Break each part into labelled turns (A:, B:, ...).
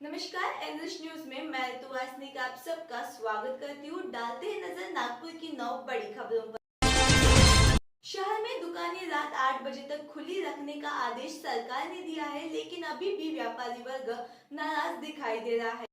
A: नमस्कार। NH news में मैं ऋतु वासनिक आप सबका स्वागत करती हूँ। डालते हैं नजर नागपुर की 9 बड़ी खबरों पर। शहर में दुकानें रात 8 बजे तक खुली रखने का आदेश सरकार ने दिया है, लेकिन अभी भी व्यापारी वर्ग नाराज दिखाई दे रहा है।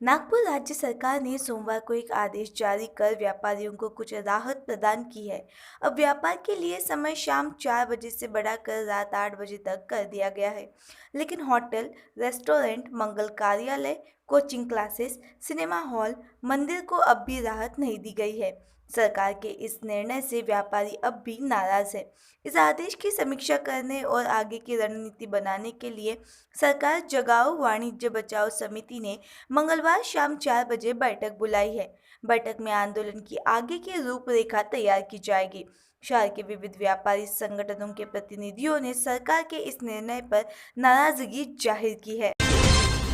B: नागपुर राज्य सरकार ने सोमवार को एक आदेश जारी कर व्यापारियों को कुछ राहत प्रदान की है। अब व्यापार के लिए समय शाम 4 बजे से बढ़ाकर रात 8 बजे तक कर दिया गया है, लेकिन होटल, रेस्टोरेंट, मंगल कार्यालय, कोचिंग क्लासेस, सिनेमा हॉल, मंदिर को अब भी राहत नहीं दी गई है। सरकार के इस निर्णय से व्यापारी अब भी नाराज है। इस आदेश की समीक्षा करने और आगे की रणनीति बनाने के लिए सरकार जगाओ वाणिज्य बचाओ समिति ने मंगलवार शाम 4 बजे बैठक बुलाई है। बैठक में आंदोलन की आगे की रूपरेखा तैयार की जाएगी। शहर के विविध व्यापारी संगठनों के प्रतिनिधियों ने सरकार के इस निर्णय पर नाराजगी जाहिर की है।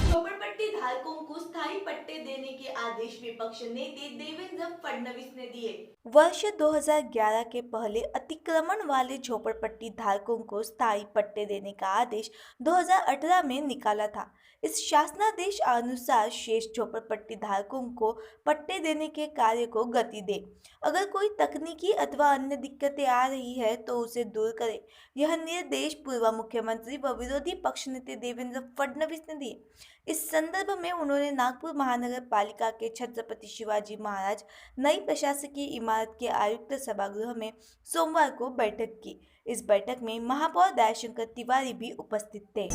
A: झोपड़पट्टी धारकों को स्थायी पट्टे देने के आदेश विपक्ष नेता देवेंद्र फडणवीस ने दिए।
B: वर्ष 2011 के पहले अतिक्रमण वाले झोपड़पट्टी धारकों को स्थायी पट्टे देने का आदेश 2018 में निकाला था। इस शासनादेश अनुसार शेष झोपड़पट्टी धारकों को पट्टे देने के कार्य को गति दे। अगर कोई तकनीकी अथवा अन्य दिक्कतें आ रही है तो उसे दूर करे। यह निर्देश पूर्व मुख्यमंत्री व विरोधी पक्ष नेता देवेंद्र फडणवीस ने दिए। इस संदर्भ में उन्होंने नागपुर महानगर पालिका के छत्रपति शिवाजी महाराज नई प्रशासकीय इमारत के आयुक्त सभागृह में सोमवार को बैठक की। इस बैठक में महापौर दयाशंकर तिवारी भी उपस्थित थे।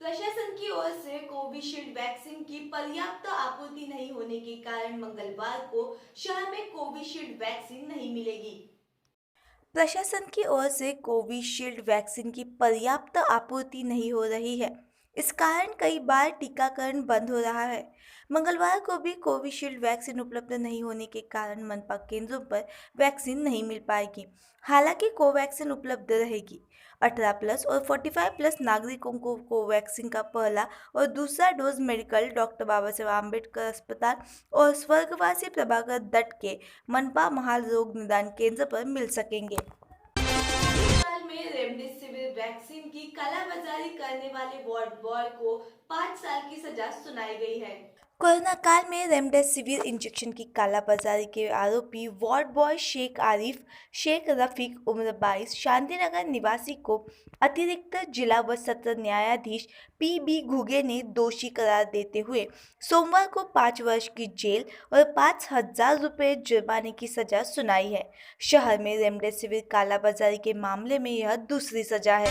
A: प्रशासन की ओर से कोविशील्ड वैक्सीन की पर्याप्त आपूर्ति नहीं होने के कारण मंगलवार को शहर में कोविशील्ड वैक्सीन नहीं मिलेगी।
B: प्रशासन की ओर से कोविशील्ड वैक्सीन की पर्याप्त आपूर्ति नहीं हो रही है। इस कारण कई बार टीकाकरण बंद हो रहा है। मंगलवार को भी कोविशील्ड वैक्सीन उपलब्ध नहीं होने के कारण मनपा केंद्रों पर वैक्सीन नहीं मिल पाएगी। हालांकि कोवैक्सीन उपलब्ध रहेगी। 18 प्लस और 45 प्लस नागरिकों को कोवैक्सीन का पहला और दूसरा dose medical doctor Baba Saheb Ambedkar अस्पताल और स्वर्गवासी प्रभाकर दत्त के मनपा महाल रोग निदान केंद्र पर मिल सकेंगे।
A: साल में रेमडेसिविर वैक्सीन की कालाबाजारी करने वाले वार्ड बॉय को 5 साल की सजा सुनाई गई है।
B: कोरोना काल में रेमडेसिविर इंजेक्शन की कालाबाजारी के आरोपी वार्ड बॉय शेख आरिफ शेख रफीक उम्र 22 शांतिनगर निवासी को अतिरिक्त जिला व सत्र न्यायाधीश पी.बी. घुगे ने दोषी करार देते हुए सोमवार को 5 वर्ष की जेल और 5,000 रुपये जुर्माने की सजा सुनाई है। शहर में रेमडेसिविर कालाबाजारी के मामले में यह दूसरी सजा है।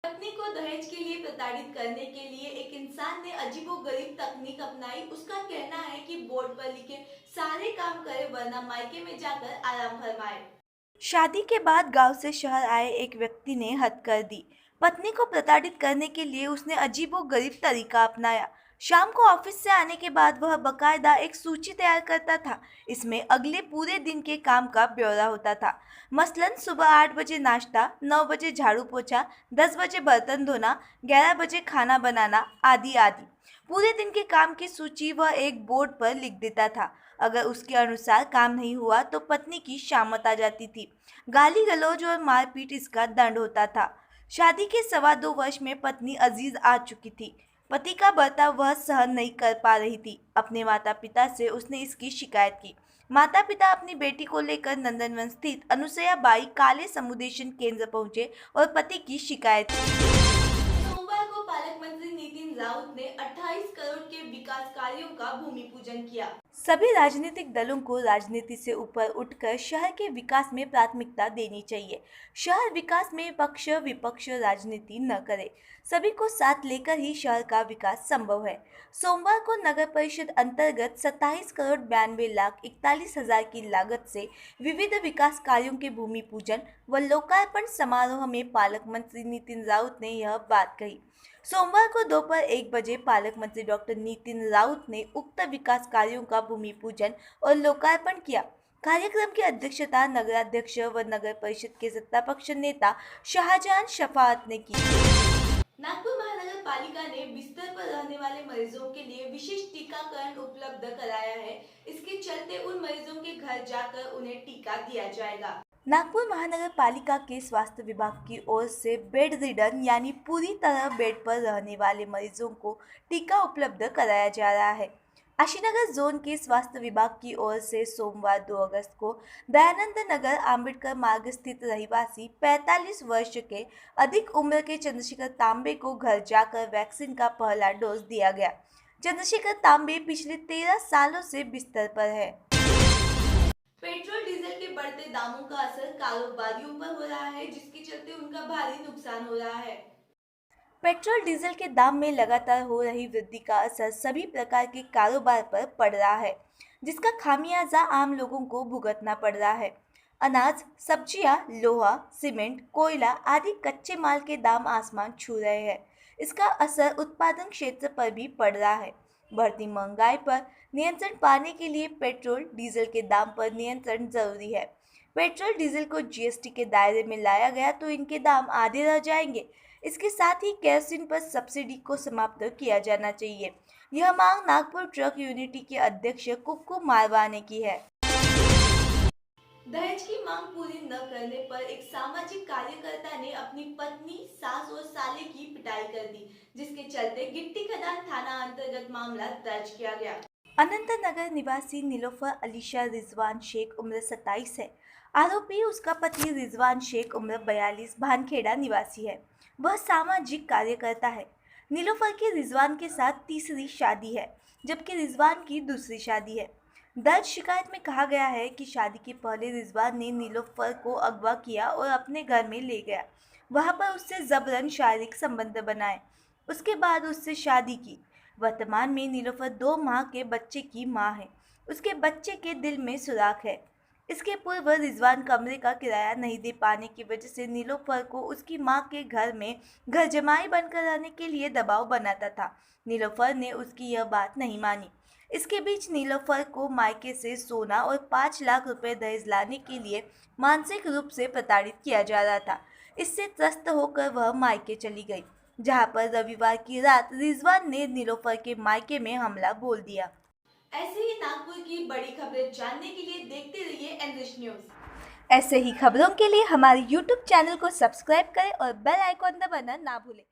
A: पत्नी को दहेज के लिए प्रताड़ित करने के लिए एक इंसान ने अजीबोगरीब तकनीक अपनाई। उसका कहना है कि बोर्ड पर लिखे सारे काम करे वरना मायके में जाकर आराम फरमाए।
B: शादी के बाद गांव से शहर आए एक व्यक्ति ने हद कर दी। पत्नी को प्रताड़ित करने के लिए उसने अजीबोगरीब तरीका अपनाया। शाम को ऑफिस से आने के बाद वह बकायदा एक सूची तैयार करता था। इसमें अगले पूरे दिन के काम का ब्यौरा होता था। मसलन सुबह 8 बजे नाश्ता, 9 बजे झाड़ू पोछा, 10 बजे बर्तन धोना, 11 बजे खाना बनाना आदि आदि। पूरे दिन के काम की सूची वह एक बोर्ड पर लिख देता था। अगर उसके अनुसार काम नहीं हुआ तो पत्नी की शामत आ जाती थी। गाली गलौज और मारपीट इसका दंड होता था। शादी के 2.25 वर्ष में पत्नी अजीज आ चुकी थी। पति का बर्ताव वह सहन नहीं कर पा रही थी। अपने माता पिता से उसने इसकी शिकायत की। माता पिता अपनी बेटी को लेकर नंदनवन स्थित अनुसुया बाई काले समुदेशन केंद्र पहुंचे और पति की शिकायत की।
A: सोमवार को पालक मंत्री नितिन राउत ने 28 करोड़ के विकास कार्यों का भूमि पूजन किया।
B: सभी राजनीतिक दलों को राजनीति से ऊपर उठकर शहर के विकास में प्राथमिकता देनी चाहिए। शहर विकास में पक्ष विपक्ष राजनीति न करे। सभी को साथ लेकर ही शहर का विकास संभव है। सोमवार को नगर परिषद अंतर्गत 27 करोड़ 92 लाख 41 हजार की लागत से विविध विकास कार्यों के भूमि पूजन व लोकार्पण समारोह में पालक मंत्री नितिन राउत ने यह बात कही। सोमवार को दोपहर 1 बजे पालक मंत्री डॉक्टर नितिन राउत ने उक्त विकास कार्यों का भूमि पूजन और लोकार्पण किया। कार्यक्रम की अध्यक्षता नगराध्यक्ष व नगर परिषद के सत्तापक्ष नेता शाहजहां शफाअत ने की।
A: नागपुर महानगर पालिका ने बिस्तर पर रहने वाले मरीजों के लिए विशेष टीकाकरण उपलब्ध कराया है। इसके चलते उन मरीजों के घर जाकर उन्हें टीका दिया जाएगा।
B: नागपुर महानगर पालिका के स्वास्थ्य विभाग की ओर से बेड रिडन यानी पूरी तरह बेड पर रहने वाले मरीजों को टीका उपलब्ध कराया जा रहा है। आशीनगर जोन के स्वास्थ्य विभाग की ओर से सोमवार 2 अगस्त को दयानंद नगर आम्बेडकर मार्ग स्थित रहिवासी 45 वर्ष के अधिक उम्र के चंद्रशेखर तांबे को घर जाकर वैक्सीन का पहला डोज दिया गया। चंद्रशेखर तांबे पिछले 13 सालों से बिस्तर पर है।
A: पेट्रोल डीजल के बढ़ते दामों का असर कारोबारियों पर हो रहा है, जिसके चलते उनका भारी नुकसान हो रहा है।
B: पेट्रोल डीजल के दाम में लगातार हो रही वृद्धि का असर सभी प्रकार के कारोबार पर पड़ रहा है, जिसका खामियाजा आम लोगों को भुगतना पड़ रहा है। अनाज, सब्जियां, लोहा, सीमेंट, कोयला आदि कच्चे माल के दाम आसमान छू रहे हैं। इसका असर उत्पादन क्षेत्र पर भी पड़ रहा है। बढ़ती महंगाई पर नियंत्रण पाने के लिए पेट्रोल डीजल के दाम पर नियंत्रण जरूरी है। पेट्रोल डीजल को जीएसटी के दायरे में लाया गया तो इनके दाम आधे रह जाएंगे। इसके साथ ही केरोसिन पर सब्सिडी को समाप्त किया जाना चाहिए। यह मांग नागपुर ट्रक यूनिटी के अध्यक्ष कुक्कू मारवा ने की है।
A: दहेज की मांग पूरी न करने पर एक सामाजिक कार्यकर्ता ने अपनी पत्नी, सास और साले की पिटाई कर दी, जिसके चलते गिट्टी खदान थाना अंतर्गत मामला दर्ज किया गया।
B: अनंतनगर निवासी नीलोफर अलीशा रिजवान शेख उम्र 27 है। आरोपी उसका पति रिजवान शेख उम्र 42 भानखेड़ा निवासी है। वह सामाजिक कार्यकर्ता है। नीलोफर की रिजवान के साथ तीसरी शादी है, जबकि रिजवान की दूसरी शादी है। दर्ज शिकायत में कहा गया है कि शादी के पहले रिजवान ने नीलोफर को अगवा किया और अपने घर में ले गया। वहां पर उससे जबरन शारीरिक संबंध बनाए। उसके बाद उससे शादी की। वर्तमान में नीलोफर 2 माह के बच्चे की मां है। उसके बच्चे के दिल में सुराख है। इसके पूर्व रिजवान कमरे का किराया नहीं दे पाने की वजह से नीलोफर को उसकी मां के घर में घर जमाई बनकर रहने के लिए दबाव बनाता था। नीलोफर ने उसकी यह बात नहीं मानी। इसके बीच नीलोफर को मायके से सोना और 5 लाख रुपए दहेज लाने के लिए मानसिक रूप से प्रताड़ित किया जा रहा था। इससे त्रस्त होकर वह मायके चली गई, जहां पर रविवार की रात रिजवान ने नीलोफर के मायके में हमला बोल दिया।
A: ऐसे ही नागपुर की बड़ी खबरें जानने के लिए देखते रहिए एनरिच न्यूज।
B: ऐसे ही खबरों के लिए हमारे YouTube चैनल को सब्सक्राइब करें और बेल आइकॉन दबाना ना भूलें।